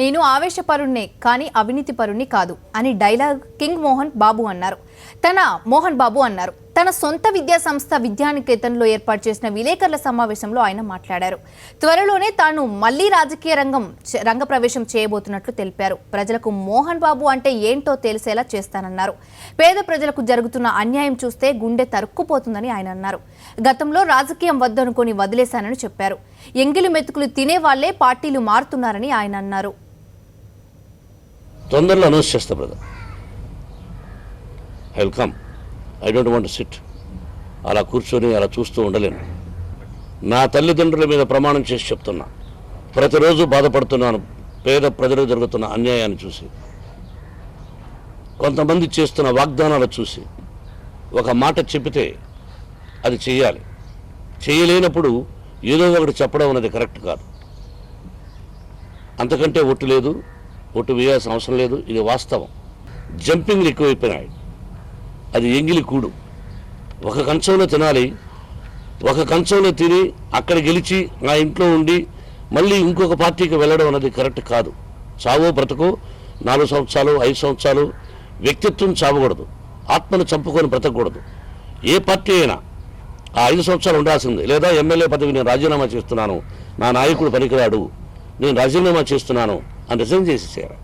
నేను ఆవేశపరుణ్ణే కానీ అవినీతిపరుణ్ణి కాదు అని డైలాగ్ కింగ్ మోహన్ బాబు అన్నారు. తన సొంత విద్యా సంస్థ విద్యానికేతన్లో ఏర్పాటు చేసిన విలేకరుల సమావేశంలో ఆయన మాట్లాడారు. త్వరలోనే తాను మళ్లీ రాజకీయ రంగప్రవేశం చేయబోతున్నట్లు తెలిపారు. ప్రజలకు మోహన్ బాబు అంటే ఏంటో తెలిసేలా చేస్తానన్నారు. పేద ప్రజలకు జరుగుతున్న అన్యాయం చూస్తే గుండె తరుక్కుపోతుందని ఆయన అన్నారు. గతంలో రాజకీయం వద్దనుకొని వదిలేశానని చెప్పారు. ఎంగిలి మెతుకులు తినే వాళ్లే పార్టీలు మారుతున్నారని ఆయన అన్నారు. తొందరలో అనౌన్స్ చేస్తా brother. I will come. I don't want to SIT. అలా కూర్చొని అలా చూస్తూ ఉండలేను. నా తల్లిదండ్రుల మీద ప్రమాణం చేసి చెప్తున్నా, ప్రతిరోజు బాధపడుతున్నాను పేద ప్రజలకు జరుగుతున్న అన్యాయాన్ని చూసి, కొంతమంది చేస్తున్న వాగ్దానాలు చూసి. ఒక మాట చెప్పితే అది చెయ్యాలి. చేయలేనప్పుడు ఏదో ఒకటి చెప్పడం అనేది కరెక్ట్ కాదు. అంతకంటే ఒట్టు లేదు, ఒట్టు వేయాల్సిన అవసరం లేదు. ఇది వాస్తవం. జంపింగ్లు ఎక్కువైపోయినాయి. అది ఎంగిలి కూడు. ఒక కంచంలో తినాలి, ఒక కంచంలో తిని అక్కడ గెలిచి నా ఇంట్లో ఉండి మళ్ళీ ఇంకొక పార్టీకి వెళ్ళడం అనేది కరెక్ట్ కాదు. చావో బ్రతకో 4 సంవత్సరాలు 5 సంవత్సరాలు వ్యక్తిత్వం చావకూడదు, ఆత్మను చంపుకొని బ్రతకూడదు. ఏ పార్టీ అయినా ఆ 5 సంవత్సరాలు ఉండాల్సింది. లేదా ఎమ్మెల్యే పదవి నేను రాజీనామా చేస్తున్నాను, నా నాయకుడు పనికిరాడు, నేను రాజీనామా చేస్తున్నాను అని రిజైన్ చేసేసారు.